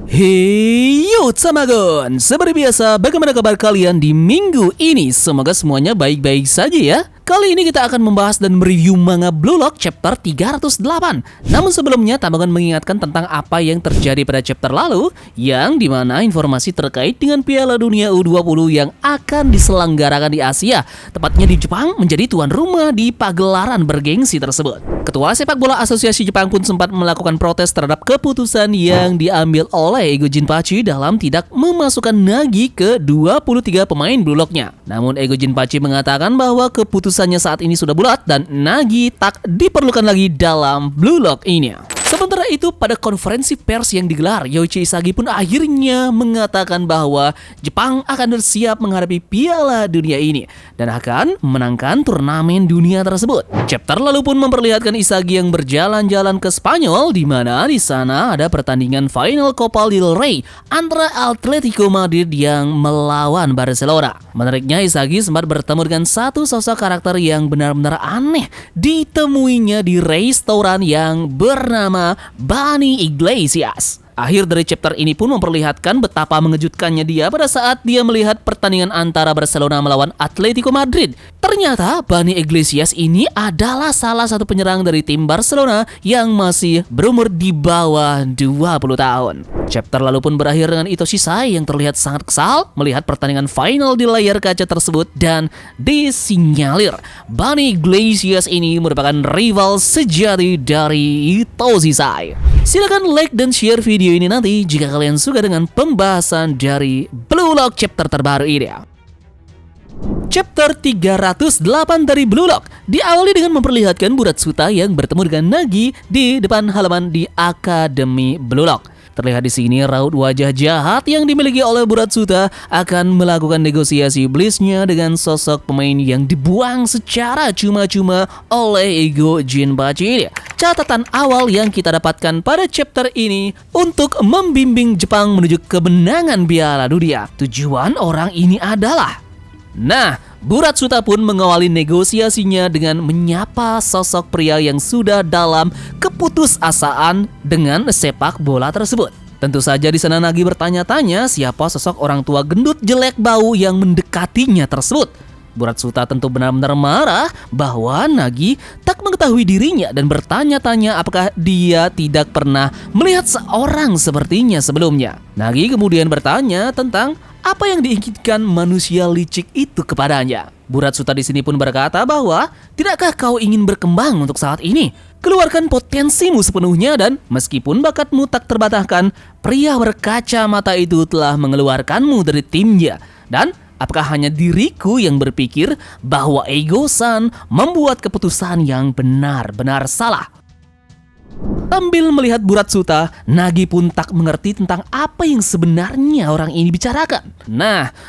Hey yo Tamagon, seperti biasa bagaimana kabar kalian di minggu ini? Semoga semuanya baik-baik saja ya. Kali ini kita akan membahas dan mereview manga Blue Lock chapter 308. Namun sebelumnya Tamagon mengingatkan tentang apa yang terjadi pada chapter lalu, yang dimana informasi terkait dengan Piala Dunia U20 yang akan diselenggarakan di Asia, tepatnya di Jepang, menjadi tuan rumah di pagelaran bergengsi tersebut. Ketua Sepak Bola Asosiasi Jepang pun sempat melakukan protes terhadap keputusan yang diambil oleh Eigo Jinpachi dalam tidak memasukkan Nagi ke 23 pemain Blue Lock-nya. Namun Eigo Jinpachi mengatakan bahwa keputusannya saat ini sudah bulat dan Nagi tak diperlukan lagi dalam Blue Lock ini. Sementara itu, pada konferensi pers yang digelar, Yoichi Isagi pun akhirnya mengatakan bahwa Jepang akan bersiap menghadapi Piala Dunia ini dan akan memenangkan turnamen dunia tersebut. Chapter lalu pun memperlihatkan Isagi yang berjalan-jalan ke Spanyol, di mana di sana ada pertandingan final Copa del Rey antara Atletico Madrid yang melawan Barcelona. Menariknya, Isagi sempat bertemu dengan satu sosok karakter yang benar-benar aneh ditemuinya di restoran yang bernama Bunny Iglesias. Akhir dari chapter ini pun memperlihatkan betapa mengejutkannya dia pada saat dia melihat pertandingan antara Barcelona melawan Atletico Madrid. Ternyata Bunny Iglesias ini adalah salah satu penyerang dari tim Barcelona yang masih berumur di bawah 20 tahun. Chapter lalu pun berakhir dengan Ito Shisai yang terlihat sangat kesal melihat pertandingan final di layar kaca tersebut dan disinyalir Bunny Iglesias ini merupakan rival sejati dari Ito Shisai. Silakan like dan share video ini nanti jika kalian suka dengan pembahasan dari Blue Lock chapter terbaru ini. Chapter 308 dari Blue Lock diawali dengan memperlihatkan Buratsuta yang bertemu dengan Nagi di depan halaman di Akademi Blue Lock. Terlihat di sini raut wajah jahat yang dimiliki oleh Buratsuta akan melakukan negosiasi iblisnya dengan sosok pemain yang dibuang secara cuma-cuma oleh Eigo Jinpachi. Catatan awal yang kita dapatkan pada chapter ini untuk membimbing Jepang menuju kemenangan Piala Dunia. Tujuan orang ini adalah Buratsuta pun mengawali negosiasinya dengan menyapa sosok pria yang sudah dalam keputusasaan dengan sepak bola tersebut. Tentu saja di sana Nagi bertanya-tanya siapa sosok orang tua gendut jelek bau yang mendekatinya tersebut. Buratsuta tentu benar-benar marah bahwa Nagi tak mengetahui dirinya dan bertanya-tanya apakah dia tidak pernah melihat seorang sepertinya sebelumnya. Nagi kemudian bertanya tentang apa yang diinginkan manusia licik itu kepadanya. Buratsuta di sini pun berkata bahwa tidakkah kau ingin berkembang untuk saat ini? Keluarkan potensimu sepenuhnya dan meskipun bakatmu tak terbatahkan, pria berkacamata itu telah mengeluarkanmu dari timnya. Dan apakah hanya diriku yang berpikir bahwa Eigo-san membuat keputusan yang benar-benar salah? Sambil melihat Buratsuta, Nagi pun tak mengerti tentang apa yang sebenarnya orang ini bicarakan.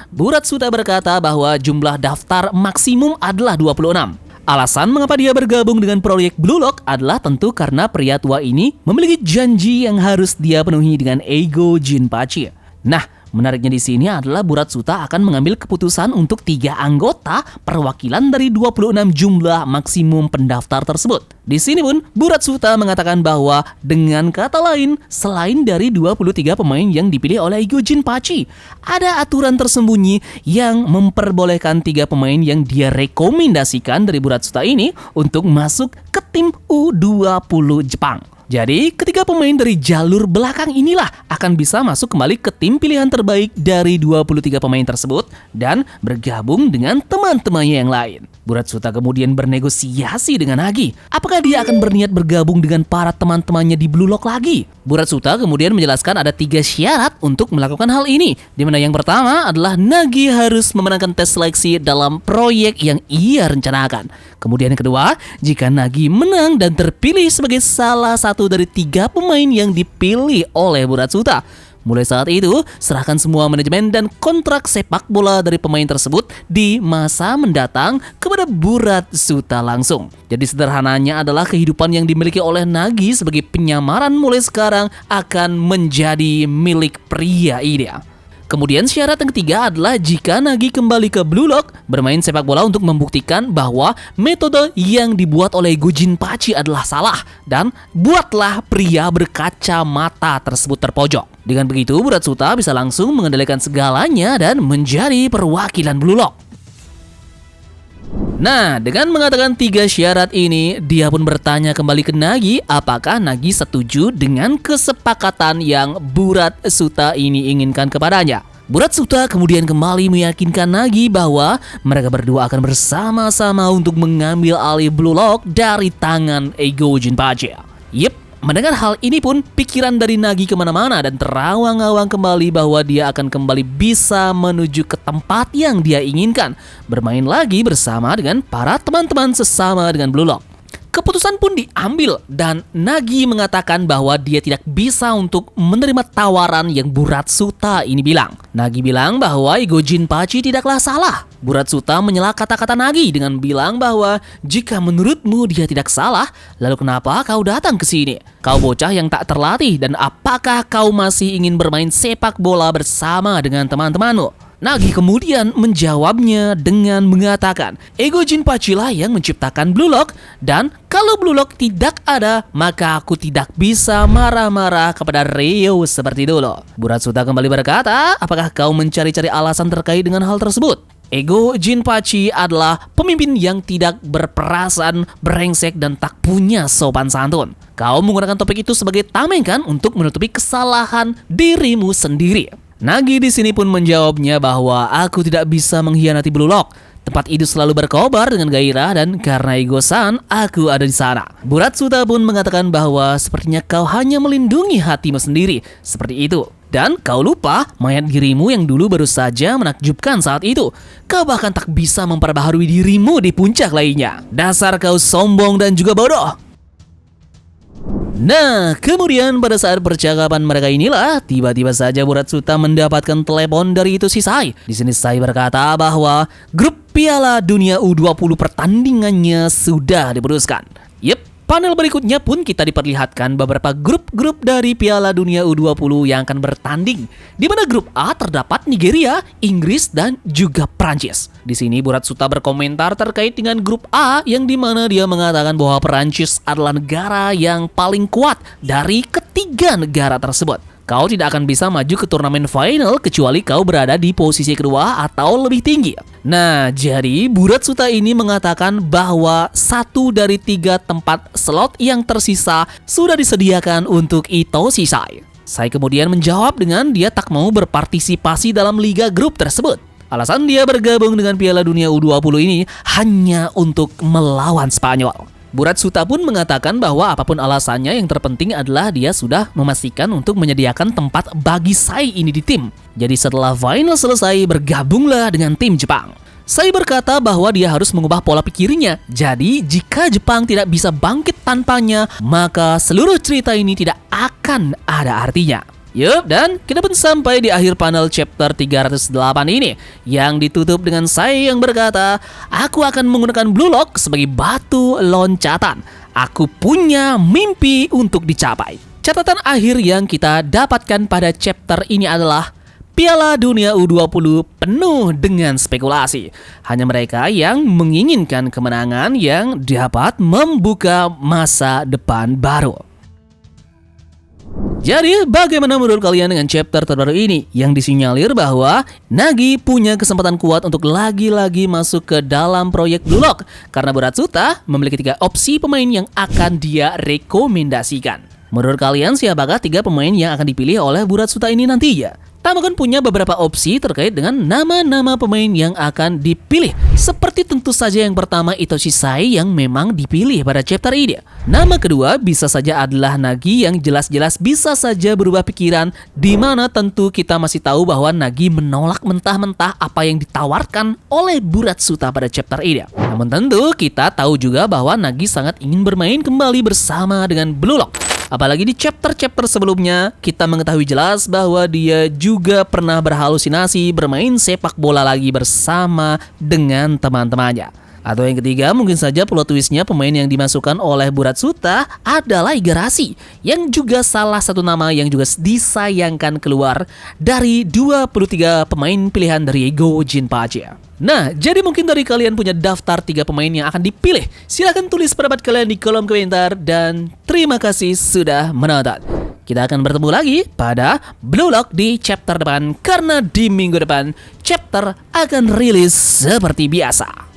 Buratsuta berkata bahwa jumlah daftar maksimum adalah 26. Alasan mengapa dia bergabung dengan proyek Blue Lock adalah tentu karena pria tua ini memiliki janji yang harus dia penuhi dengan Eigo Jinpachi. Menariknya di sini adalah Buratsuta akan mengambil keputusan untuk 3 anggota perwakilan dari 26 jumlah maksimum pendaftar tersebut. Di sini pun Buratsuta mengatakan bahwa dengan kata lain, selain dari 23 pemain yang dipilih oleh Eigo Jinpachi, ada aturan tersembunyi yang memperbolehkan 3 pemain yang dia rekomendasikan dari Buratsuta ini untuk masuk ke tim U20 Jepang. Jadi, ketiga pemain dari jalur belakang inilah akan bisa masuk kembali ke tim pilihan terbaik dari 23 pemain tersebut dan bergabung dengan teman-temannya yang lain. Buratsuta kemudian bernegosiasi dengan Nagi. Apakah dia akan berniat bergabung dengan para teman-temannya di Blue Lock lagi? Buratsuta kemudian menjelaskan ada 3 syarat untuk melakukan hal ini. Di mana yang pertama adalah Nagi harus memenangkan tes seleksi dalam proyek yang ia rencanakan. Kemudian yang kedua, jika Nagi menang dan terpilih sebagai salah satu dari 3 pemain yang dipilih oleh Buratsuta, mulai saat itu, serahkan semua manajemen dan kontrak sepak bola dari pemain tersebut di masa mendatang kepada Buratsuta langsung. Jadi sederhananya adalah kehidupan yang dimiliki oleh Nagi sebagai penyamaran mulai sekarang akan menjadi milik pria ini. Kemudian syarat yang ketiga adalah jika Nagi kembali ke Blue Lock bermain sepak bola untuk membuktikan bahwa metode yang dibuat oleh Go Jinpachi adalah salah dan buatlah pria berkacamata tersebut terpojok. Dengan begitu Buratsuta bisa langsung mengendalikan segalanya dan menjadi perwakilan Blue Lock. Nah, dengan mengatakan 3 syarat ini, dia pun bertanya kembali ke Nagi apakah Nagi setuju dengan kesepakatan yang Buratsuta ini inginkan kepadanya. Buratsuta kemudian kembali meyakinkan Nagi bahwa mereka berdua akan bersama-sama untuk mengambil alih Blue Lock dari tangan Go Jinpachi. Mendengar hal ini pun pikiran dari Nagi kemana-mana dan terawang-awang kembali bahwa dia akan kembali bisa menuju ke tempat yang dia inginkan, bermain lagi bersama dengan para teman-teman sesama dengan Blue Lock. Keputusan pun diambil dan Nagi mengatakan bahwa dia tidak bisa untuk menerima tawaran yang Buratsuta ini bilang. Nagi bilang bahwa Go Jinpachi tidaklah salah. Buratsuta menyela kata-kata Nagi dengan bilang bahwa jika menurutmu dia tidak salah, lalu kenapa kau datang ke sini? Kau bocah yang tak terlatih dan apakah kau masih ingin bermain sepak bola bersama dengan teman-temanmu? Nagi kemudian menjawabnya dengan mengatakan, Go Jinpachi lah yang menciptakan Blue Lock dan kalau Blue Lock tidak ada, maka aku tidak bisa marah-marah kepada Ryo seperti dulu. Buratsuta kembali berkata, apakah kau mencari-cari alasan terkait dengan hal tersebut? Go Jinpachi adalah pemimpin yang tidak berperasaan, brengsek dan tak punya sopan santun. Kau menggunakan topik itu sebagai tameng kan untuk menutupi kesalahan dirimu sendiri. Nagi di sini pun menjawabnya bahwa aku tidak bisa mengkhianati Blue Lock. Tempat itu selalu berkobar dengan gairah dan karena Go-san, aku ada di sana. Buratsuta pun mengatakan bahwa sepertinya kau hanya melindungi hatimu sendiri. Seperti itu. Dan kau lupa mayat dirimu yang dulu baru saja menakjubkan saat itu. Kau bahkan tak bisa memperbaharui dirimu di puncak lainnya. Dasar kau sombong dan juga bodoh. Nah, kemudian pada saat percakapan mereka inilah, tiba-tiba saja Buratsuta mendapatkan telepon dari itu si Sai. Di sini Sai berkata bahwa grup Piala Dunia U20 pertandingannya sudah diputuskan. Panel berikutnya pun kita diperlihatkan beberapa grup-grup dari Piala Dunia U20 yang akan bertanding. Di mana grup A terdapat Nigeria, Inggris, dan juga Prancis. Di sini Buratsuta berkomentar terkait dengan grup A yang dimana dia mengatakan bahwa Prancis adalah negara yang paling kuat dari ketiga negara tersebut. Kau tidak akan bisa maju ke turnamen final kecuali kau berada di posisi kedua atau lebih tinggi. Nah, jadi Buratsuta ini mengatakan bahwa 1 dari 3 tempat slot yang tersisa sudah disediakan untuk Ito Sisai. Sai kemudian menjawab dengan dia tak mau berpartisipasi dalam liga grup tersebut. Alasan dia bergabung dengan Piala Dunia U20 ini hanya untuk melawan Spanyol. Buratsuta pun mengatakan bahwa apapun alasannya yang terpenting adalah dia sudah memastikan untuk menyediakan tempat bagi Sai ini di tim. Jadi setelah final selesai bergabunglah dengan tim Jepang. Sai berkata bahwa dia harus mengubah pola pikirnya. Jadi jika Jepang tidak bisa bangkit tanpanya, maka seluruh cerita ini tidak akan ada artinya. Dan kita pun sampai di akhir panel chapter 308 ini yang ditutup dengan Sai yang berkata, aku akan menggunakan Blue Lock sebagai batu loncatan. Aku punya mimpi untuk dicapai. Catatan akhir yang kita dapatkan pada chapter ini adalah Piala Dunia U20 penuh dengan spekulasi. Hanya mereka yang menginginkan kemenangan yang dapat membuka masa depan baru. Jadi, bagaimana menurut kalian dengan chapter terbaru ini yang disinyalir bahwa Nagi punya kesempatan kuat untuk lagi-lagi masuk ke dalam proyek Blue Lock karena Buratsuta memiliki 3 opsi pemain yang akan dia rekomendasikan. Menurut kalian siapakah 3 pemain yang akan dipilih oleh Buratsuta ini nantinya? Tamagon punya beberapa opsi terkait dengan nama-nama pemain yang akan dipilih. Seperti tentu saja yang pertama Ito Sisai yang memang dipilih pada chapter ini. Nama kedua bisa saja adalah Nagi yang jelas-jelas bisa saja berubah pikiran, di mana tentu kita masih tahu bahwa Nagi menolak mentah-mentah apa yang ditawarkan oleh Buratsuta pada chapter ini. Namun tentu kita tahu juga bahwa Nagi sangat ingin bermain kembali bersama dengan Blue Lock. Apalagi di chapter-chapter sebelumnya, kita mengetahui jelas bahwa dia juga pernah berhalusinasi bermain sepak bola lagi bersama dengan teman-temannya. Atau yang ketiga, mungkin saja plot twistnya pemain yang dimasukkan oleh Buratsuta adalah Igarashi, yang juga salah satu nama yang juga disayangkan keluar dari 23 pemain pilihan dari Gojinpachi. Nah, jadi mungkin dari kalian punya daftar 3 pemain yang akan dipilih. Silahkan tulis pendapat kalian di kolom komentar dan terima kasih sudah menonton. Kita akan bertemu lagi pada Blue Lock di chapter depan, karena di minggu depan chapter akan rilis seperti biasa.